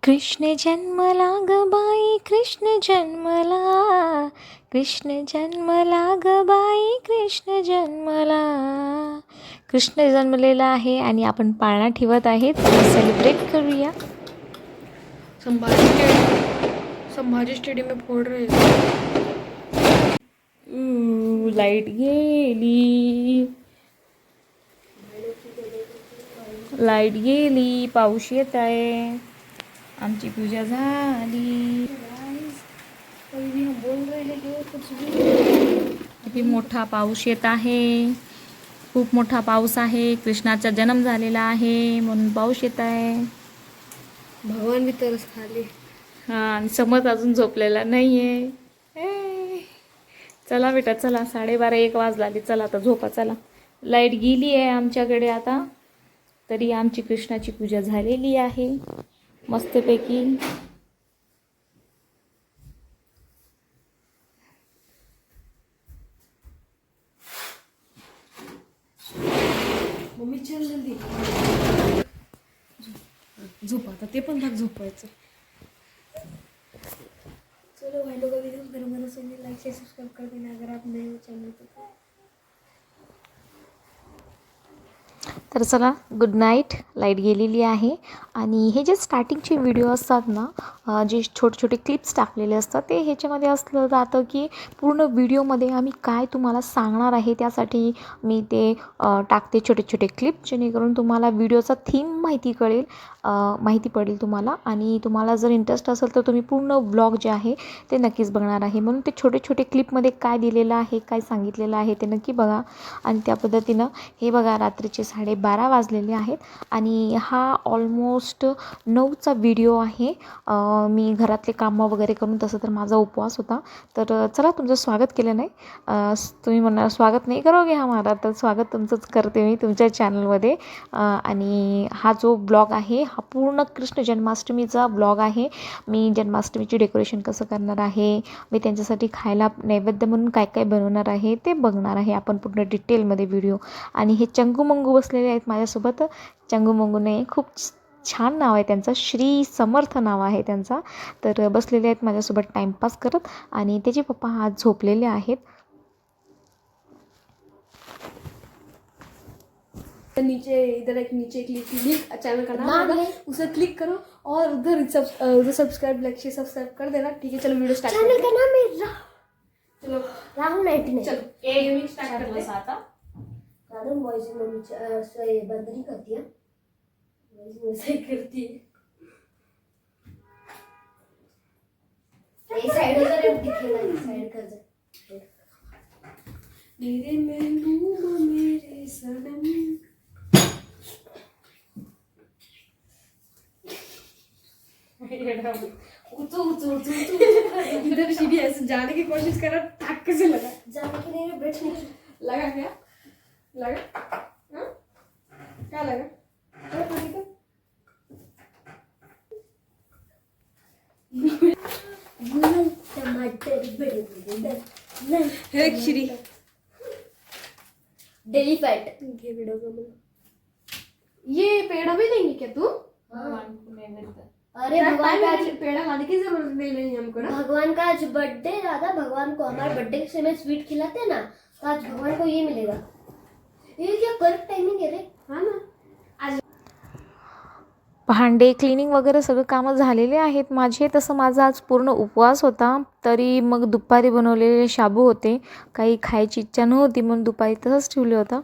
कृष्ण जन्मला ग बाई, कृष्ण जन्मला, कृष्ण जन्मला ग बाई, कृष्ण जन्मला. कृष्ण जन्मलेला आहे आणि आपण पाळणा ठेवत आहेत. सेलिब्रेट करूया. संभाजी स्टेडियम में फोड़ रहे हैं. लाईट गेली, लाईट गेली, पाऊस येत आहे. आमची पूजा झाली. किती मोठा पाऊस येत आहे. खूप मोठा पाऊस आहे. कृष्णाचा जन्म झालेला आहे म्हणून पाऊस येत आहे. भगवान भी तरस खाली. हां, आणि समज अजून झोपलेला नाही आहे. चला बेटा, चला 12:30-1 वाजले. चला आता झोपा. चला, लाईट गेली आहे आमच्याकडे आता, तरी आमची कृष्णाची पूजा झालेली आहे मस्तपैकी. मम्मी चल जल्दी झोप. आता ते पण भाग झोपायचं. चलो भाई लोग, वीडियो अगर हमारा चैनल लाइक शेयर सब्सक्राइब कर देना अगर आप नए हो चैनल पर. तर चला, गुड नाईट. लाईट गेलेली आहे आणि हे जे स्टार्टिंगचे व्हिडिओ असतात ना, जे छोटे छोटे क्लिप्स टाकलेले असतात, ते ह्याच्यामध्ये असलं जातं की पूर्ण व्हिडिओमध्ये आम्ही काय तुम्हाला सांगणार आहे त्यासाठी मी ते टाकते छोटे छोटे क्लिप, जेणेकरून तुम्हाला व्हिडिओचा थीम माहिती पडेल तुम्हाला. आणि तुम्हाला जर इंटरेस्ट असेल तर तुम्ही पूर्ण व्लॉग जे आहे ते नक्कीच बघणार आहे. म्हणून ते छोटे छोटे क्लिपमध्ये काय दिलेलं आहे, काय सांगितलेलं आहे ते नक्की बघा. आणि त्या पद्धतीनं हे बघा, रात्रीचे 12:30 वाजलेले आहेत आणि हा ऑलमोस्ट 9चा व्हिडिओ आहे. मी घरातले कामं वगैरे करून, तसं तर माझा उपवास होता. तर चला, तुमचं स्वागत केलं नाही. तुम्ही म्हणणार स्वागत नाही करोगे हमारा, तर स्वागत तुमचंच करते मी तुमच्या चॅनलमध्ये. आणि हा जो ब्लॉग आहे हा पूर्ण कृष्ण जन्माष्टमीचा ब्लॉग आहे. मी जन्माष्टमीची डेकोरेशन कसं करणार आहे, मी त्यांच्यासाठी खायला नैवेद्य म्हणून काय काय बनवणार आहे ते बघणार आहे आपण पूर्ण डिटेलमध्ये व्हिडिओ. आणि हे चंगू मंगू बसलेले आहेत माझ्यासोबत. चंगू मंगू नाही, खूप छान नाव आहे त्यांचं, श्री समर्थ नाव आहे त्यांचा. तर बसलेले आहेत माझ्यासोबत टाईमपास करत. आणि त्याचे पप्पा आज झोपलेले आहेत. नीचे इधर एक लिंक चैनल का नाम होगा, उसे क्लिक करो और उधर सब्सक्राइब लाइक शेयर सब्सक्राइब कर देना. ठीक है, चलो वीडियो स्टार्ट करते हैं. चैनल का नाम है चलो राहुल 99. चलो गेमिंग स्टार्ट करते हैं. आता कारण वॉइस मम्मी से बंद नहीं करती है, वॉइस वैसे करती है. ये साइड हो जरा दिखेगा, साइड कर दे. मेरे महबूब मेरे सनम. इधर सीढ़ी ऐसे जाने की कोशिश कर रहा, टक से लगा. जाने के लिए बैठने लगा. क्या लगा? हाँ, क्या लगा? टमाटर बड़े एक श्री डेली फैट. ये वीडियो का मतलब ये पेड़ा भी देंगे क्या तू? अरे भगवान का आज पेड़ा लाने की जरूरत नहीं हमको ना. भगवान का आज बर्थडे था, भगवान को हमारे बर्थडे से में स्वीट खिलाते हैं ना, तो आज भगवान को ये मिलेगा. ये क्या करेक्ट टाइमिंग है रे. हाँ ना. भांडे क्लिनिंग वगैरे सगळं कामं झालेले आहेत माझे. तसं माझा आज पूर्ण उपवास होता, तरी मग दुपारी बनवलेले शाबू होते. काही खायची इच्छा नव्हती म्हणून दुपारी तसंच ठेवलं होतं.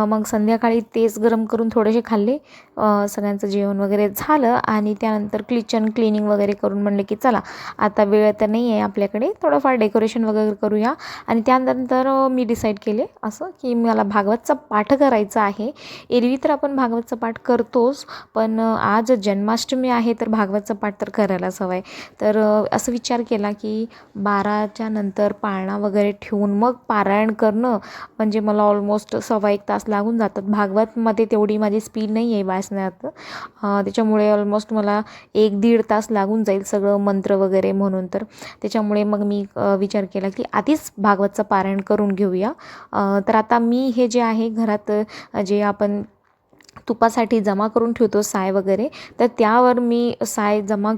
मग संध्याकाळी तेच गरम करून थोडेसे खाल्ले. सगळ्यांचं जेवण वगैरे झालं आणि त्यानंतर किचन क्लिनिंग वगैरे करून म्हणलं की चला आता वेळ तर नाही आहे आपल्याकडे, थोडंफार डेकोरेशन वगैरे करूया. आणि त्यानंतर मी डिसाईड केले असं की मला भागवतचा पाठ करायचा आहे. एरवी तर आपण भागवतचा पाठ करतोच, पण आज जन्माष्टमी आहे तर भागवतचा पाठ तर करायलाच हवा आहे. तर असं विचार केला की 12च्या नंतर पाळणा वगैरे ठेवून मग पारायण करणं म्हणजे मला ऑलमोस्ट 1.25 तास लागून जातात. भागवतमध्ये तेवढी माझी स्पीड नाही आहे वाचण्यात, त्याच्यामुळे ऑलमोस्ट मला 1-1.5 तास लागून जाईल सगळं मंत्र वगैरे म्हणून. तर त्याच्यामुळे मग मी विचार केला की आधीच भागवतचं पारायण करून घेऊया. तर आता मी हे जे आहे घरात जे आपण तुपासाठी जमा करून ठेवतो साय वगैरे, तर त्यावर मी साय जमा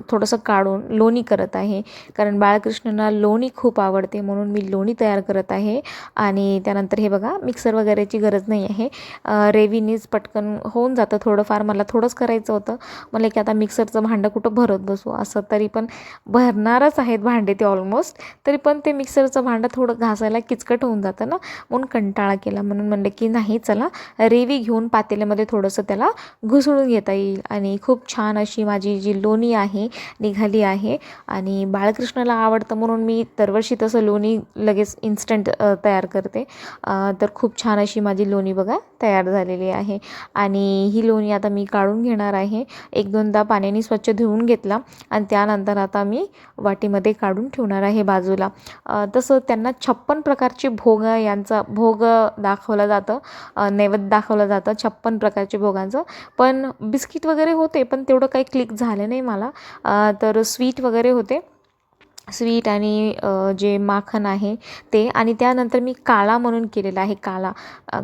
थोडंसं काढून लोणी करत आहे. कारण बाळकृष्णाला लोणी खूप आवडते म्हणून मी लोणी तयार करत आहे. आणि त्यानंतर हे बघा, मिक्सर वगैरेची गरज नाही आहे, रेवीनीच पटकन होऊन जातं. थोडंफार मला थोडंच करायचं होतं, मला की आता मिक्सरचं भांडं कुठं भरत बसू, असं तरी पण भरणारच आहेत भांडे ते ऑलमोस्ट, तरी पण ते मिक्सरचं भांडं थोडं घासायला किचकट होऊन जातं ना, म्हणून कंटाळा केला. म्हणून म्हणलं की नाही, चला रेवी घेऊन पातेल्यामध्ये थोडंसं त्याला घुसळून घेता येईल. आणि खूप छान अशी माझी जी लोणी आहे निघाली आहे. आणि बाळकृष्णाला आवडतं म्हणून मी दरवर्षी तसं लोणी लगेच इन्स्टंट तयार करते. तर खूप छान अशी माझी लोणी बघा तयार झालेली आहे. आणि ही लोणी आता मी काढून घेणार आहे. 1-2दा पाण्याने स्वच्छ धुवून घेतला आणि त्यानंतर आता मी वाटीमध्ये काढून ठेवणार आहे बाजूला. तसं त्यांना 56 प्रकारचे भोग यांचा भोग दाखवला जातं, नैवेद्य दाखवलं जातं 56 प्रकारचे भोगांचं. पण बिस्किट वगैरे होते, पण तेवढं काही क्लिक झालं नाही मला. तर स्वीट वगैरे होते, स्वीट आणि जे माखन आहे ते. आणि त्यानंतर मी काळा म्हणून केलेला आहे.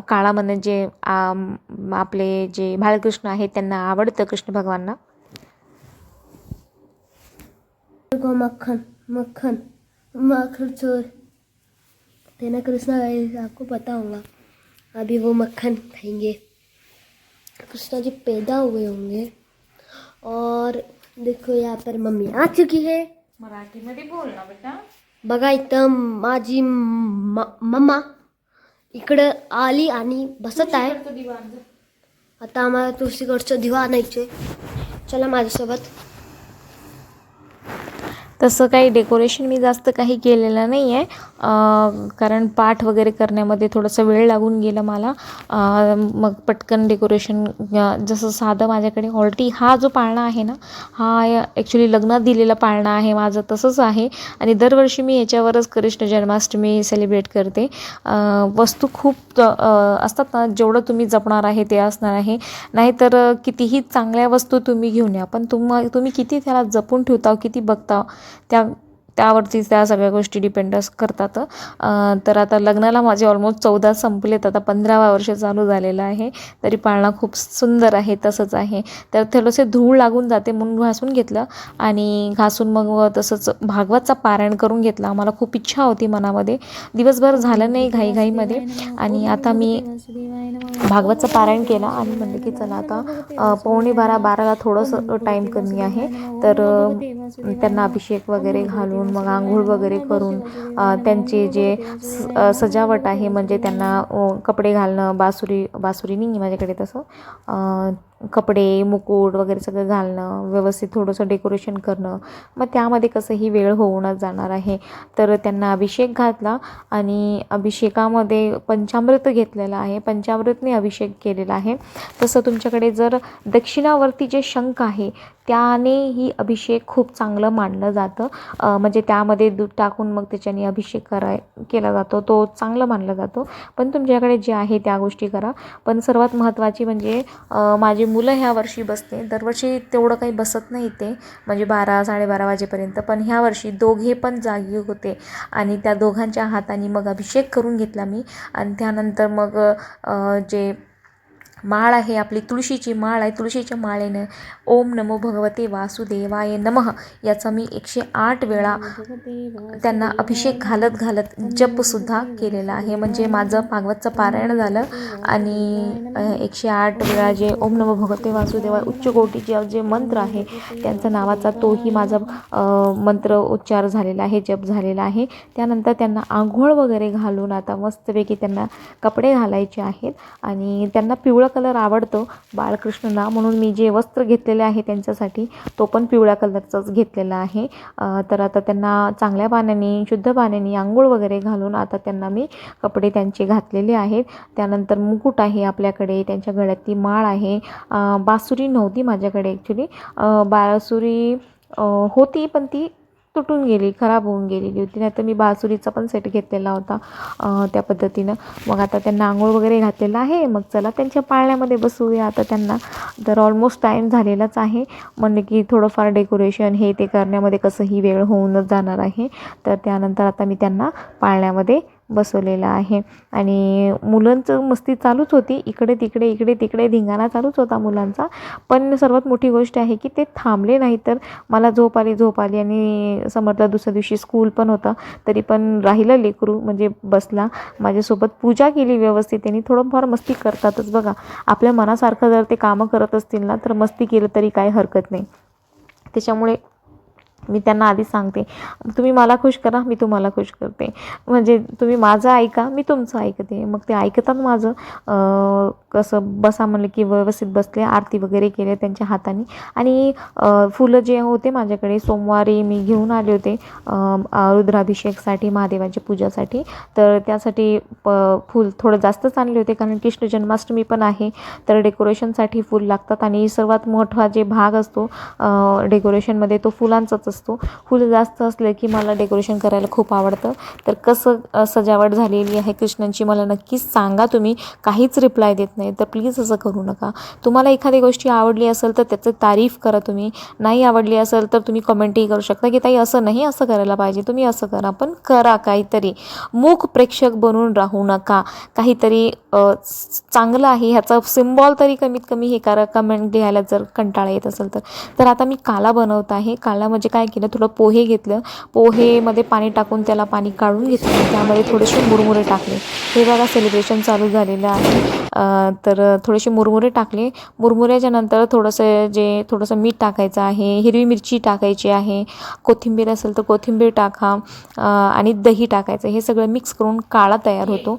काळा म्हणजे आपले जे बाळकृष्ण आहेत त्यांना आवडतं, कृष्ण भगवानना. मक्खन मक्खन माखन चोर तेना कृष्णा, गाइस आपको पता होगा अभी वो मक्खन खाएंगे, कृष्णा जी पैदा हुए होंगे. और देखो यहाँ पर मम्मी आ चुकी है. मराठीमध्ये बोल ना बेटा. बघा इथं माझी मम्मा इकडं आली आणि बसत आहे. आता आम्हाला तुळशीकडचं दिवा आणायचे, चला माझ्यासोबत. तसं काही डेकोरेशन मी जास्त काही केलेलं नाही आहे, कारण पाठ वगैरे करण्यामध्ये थोडंसं वेळ लागून गेला मला. मग पटकन डेकोरेशन जसं साधं माझ्याकडे ऑलरेडी हा जो पाळणा आहे ना, हा ॲक्च्युली लग्नात दिलेला पाळणा आहे माझं, तसंच आहे. आणि दरवर्षी मी याच्यावरच कृष्ण जन्माष्टमी सेलिब्रेट करते. वस्तू खूप असतात ना, जेवढं तुम्ही जपणार आहे ते असणार आहे. नाहीतर कितीही चांगल्या वस्तू तुम्ही घेऊन या, पण तुम्ही किती त्याला जपून ठेवता, किती बघता, त्यावरतीच त्या सगळ्या गोष्टी डिपेंड करतात. तर आता लग्नाला माझे ऑलमोस्ट 14 संपलेत, आता 15वा वर्ष चालू झालेलं आहे, तरी पाळणा खूप सुंदर आहे, तसंच आहे. तर थोडंसे धूळ लागून जाते म्हणून घासून घेतलं. आणि घासून मग तसंच भागवतचा पारायण करून घेतला. मला खूप इच्छा होती मनामध्ये, दिवसभर झालं नाही घाईघाईमध्ये. आणि आता मी भागवतचं पारायण केला आणि म्हणलं की चला आता 11:45-12ला थोडंसं टाईम कमी आहे, तर त्यांना अभिषेक वगैरे घालून मग आंघोळ वगैरे करून त्यांचे जे सजावट आहे, म्हणजे त्यांना कपडे घालणं, बासुरी नाही माझ्याकडे तसं, कपडे मुकुट वगैरे सगळं घालणं, व्यवस्थित थोडंसं डेकोरेशन करणं, मग त्यामध्ये कसंही वेळ होऊनच जाणार आहे. तर त्यांना अभिषेक घातला आणि अभिषेकामध्ये पंचामृत घेतलेलं आहे, पंचामृतने अभिषेक केलेला आहे. तसं तुमच्याकडे जर दक्षिणावर्ती जे शंख आहे त्यानेही अभिषेक खूप चांगलं मानलं जातं, म्हणजे त्यामध्ये दूध टाकून मग त्याच्याने अभिषेक केला जातो, तो चांगलं मानला जातो. पण तुमच्याकडे जे आहे त्या गोष्टी करा. पण सर्वात महत्त्वाची म्हणजे माझी मुलं ह्या वर्षी बसते, दरवर्षी तेवढं काही बसत नाही ते, म्हणजे 12-12:30 वाजेपर्यंत. पण ह्या वर्षी दोघे पण जागी होते आणि त्या दोघांच्या हाताने मग अभिषेक करून घेतला मी. आणि त्यानंतर मग जे माळ आहे आपली तुळशीची माळ आहे, तुळशीच्या माळेने ओम नमो भगवते वासुदेवाय नमः याचा मी 108 वेळा त्यांना अभिषेक घालत जपसुद्धा केलेला आहे. म्हणजे माझं भागवतचं पारायण झालं आणि 108 वेळा जे ओम नमो भगवते वासुदेवाय उच्च कोटीचे जे मंत्र आहे त्यांचा नावाचा तोही माझा मंत्र उच्चार झालेला आहे, जप झालेला आहे. त्यानंतर त्यांना आंघोळ वगैरे घालून आता मस्तपैकी त्यांना कपडे घालायचे आहेत. आणि त्यांना पिवळा कलर आवडतो बाळकृष्णला, म्हणून मी जे वस्त्र घेतलेले आहे त्यांच्यासाठी तो पण पिवळ्या कलरचाच घेतलेला आहे. तर आता त्यांना चांगल्या पाण्याने, शुद्ध पाण्याने आंघोळ वगैरे घालून आता त्यांना मी कपडे त्यांचे घातलेले आहेत. त्यानंतर मुकुट आहे आपल्याकडे, त्यांच्या गळ्यातली माळ आहे. बासुरी नव्हती माझ्याकडे ॲक्च्युली, बासुरी होती पण ती तुटून गेली, खराब होऊन गेलेली होती, नाही तर मी बासुरीचा पण सेट घेतलेला होता त्या पद्धतीनं. मग आता त्यांना आंघोळ वगैरे घातलेला आहे, मग चला त्यांच्या पाळण्यामध्ये बसूया आता त्यांना. तर ऑलमोस्ट टाईम झालेलाच आहे, म्हणजे की थोडंफार डेकोरेशन हे ते करण्यामध्ये कसंही वेळ होऊनच जाणार आहे. तर त्यानंतर आता मी त्यांना पाळण्यामध्ये बसवलेला आहे. आणि मुलांचं मस्ती चालूच होती, इकडे तिकडे धिंगाणा चालूच होता मुलांचा. पण सर्वात मोठी गोष्ट आहे की ते थांबले नाही. तर मला झोप आली आणि समजलं दुसऱ्या दिवशी स्कूल पण होतं, तरी पण राहिलं लेकरू, म्हणजे बसला माझ्यासोबत. पूजा केली व्यवस्थित. त्यांनी थोडंफार मस्ती करतातच बघा. आपल्या मनासारखं जर ते कामं करत असतील ना, तर मस्ती केलं तरी काही हरकत नाही. त्याच्यामुळे मी त्यांना आधीच सांगते, तुम्ही मला खुश करा, मी तुम्हाला खुश करते. म्हणजे तुम्ही माझं ऐका, मी तुमचं ऐकते. मग ते ऐकतात माझं. कसं बसा म्हणलं की व्यवस्थित बसले. आरती वगैरे केले त्यांच्या हाताने. आणि फुलं जे होते माझ्याकडे सोमवारी मी घेऊन आले होते रुद्राभिषेकसाठी, महादेवाच्या पूजासाठी. तर त्यासाठी फूल थोडं जास्तच आणले होते, कारण कृष्ण जन्माष्टमी पण आहे. तर डेकोरेशनसाठी फूल लागतात. आणि सर्वात मोठा जे भाग असतो डेकोरेशनमध्ये तो फुलांचाच असतो. फुलं जास्त असले की मला डेकोरेशन करायला खूप आवडतं. तर कसं सजावट झालेली आहे कृष्णांची मला नक्कीच सांगा. तुम्ही काहीच रिप्लाय देत नाही, तर प्लीज असं करू नका. तुम्हाला एखादी गोष्टी आवडली असेल तर त्याचं तारीफ करा. तुम्ही नाही आवडली असेल तर तुम्ही कमेंटही करू शकता की ताई असं नाही, असं करायला पाहिजे, तुम्ही असं करा. पण करा काहीतरी. मूक प्रेक्षक बनून राहू नका. काहीतरी चांगलं आहे ह्याचा सिम्बॉल तरी कमीत कमी हे करा. कमेंट लिहायला जर कंटाळा येत असेल तर आता मी काला बनवत आहे. काला म्हणजे काय केलं, थोडं पोहे घेतलं, पोहेमध्ये पाणी टाकून त्याला पाणी काढून घेतलं, त्यामध्ये थोडेसे मुरमुरे टाकले. हे बघा सेलिब्रेशन चालू झालेलं आहे. तर थोडेसे मुरमुरे टाकले. मुरमुऱ्याच्या नंतर थोडंसं मीठ टाकायचं आहे, हिरवी मिरची टाकायची आहे, कोथिंबीर असेल तर कोथिंबीर टाका, आणि दही टाकायचं. हे सगळं मिक्स करून काळा तयार होतो.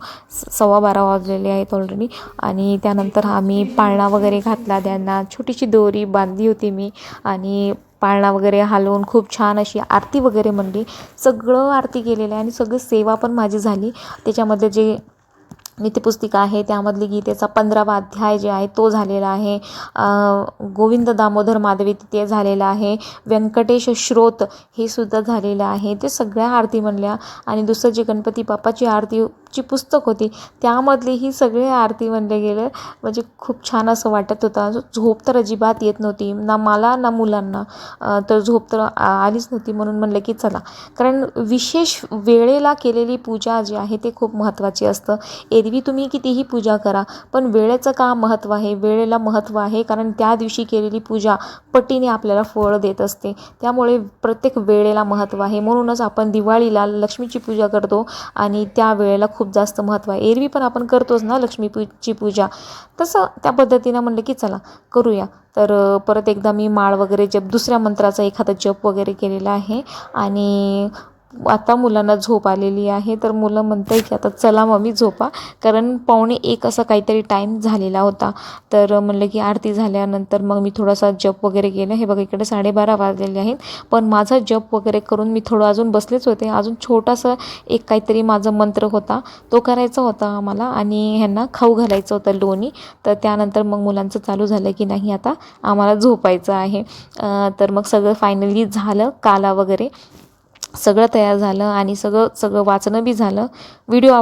12:15 वाजलेले आहेत ऑलरेडी. आणि त्यानंतर आम्ही पाळणा वगैरे घातला त्यांना. छोटीशी दोरी बांधली होती मी, आणि पाळणा वगैरे हलवून खूप छान अशी आरती वगैरे म्हणली. सगळं आरती केलेलं आहे आणि सगळी सेवा पण माझी झाली. त्याच्यामध्ये जे नित्यपुस्तिका आहे त्यामधली गीतेचा 15वा अध्याय जे आहे तो झालेला आहे. गोविंद दामोदर माधवी ते झालेलं आहे. व्यंकटेश श्रोत हे सुद्धा झालेलं आहे. ते सगळ्या आरती म्हणल्या. आणि दुसरं जे गणपती बाप्पाची आरतीची पुस्तक होती त्यामधली ही सगळे आरती म्हणले गेलं. म्हणजे खूप छान असं वाटत होतं. झोप तर अजिबात येत नव्हती, ना मला ना मुलांना. तर झोप तर आलीच नव्हती. म्हणून म्हणलं की चला, कारण विशेष वेळेला केलेली पूजा जी आहे ते खूप महत्त्वाची असतं. एरवी तुम्ही कितीही पूजा करा, पण वेळेचं का महत्त्व आहे, वेळेला महत्त्व आहे. कारण त्या दिवशी केलेली पूजा पटीने आपल्याला फळ देत असते. त्यामुळे प्रत्येक वेळेला महत्त्व आहे. म्हणूनच आपण दिवाळीला लक्ष्मीची पूजा करतो आणि त्या वेळेला खूप जास्त महत्त्व आहे. एरवी पण आपण करतोच ना लक्ष्मीची पूजा, तसं त्या पद्धतीनं म्हणलं की चला करूया. तर परत एकदा मी माळ वगैरे दुसऱ्या मंत्राचा एखादा जप वगैरे केलेला आहे. आणि आता मुलांना झोप आलेली आहे. तर मुलं म्हणतात की आता चला मम्मी झोपा, कारण 1:45 असं काहीतरी टाईम झालेला होता. तर म्हणलं की आरती झाल्यानंतर मग मी थोडासा जप वगैरे केलं. हे बघा इकडे 12:30 वाजलेले आहेत, पण माझा जप वगैरे करून मी थोडं अजून बसलेच होते. अजून छोटासा एक काहीतरी माझा मंत्र होता तो करायचा होता आम्हाला, आणि ह्यांना खाऊ घालायचं होतं लोणी. तर त्यानंतर मग मुलांचं चालू झालं की नाही आता आम्हाला झोपायचं आहे. तर मग सगळं फायनली झालं. काला वगैरे सगळं तयार झालं आणि सगळं वाचणं बी झालं. व्हिडिओ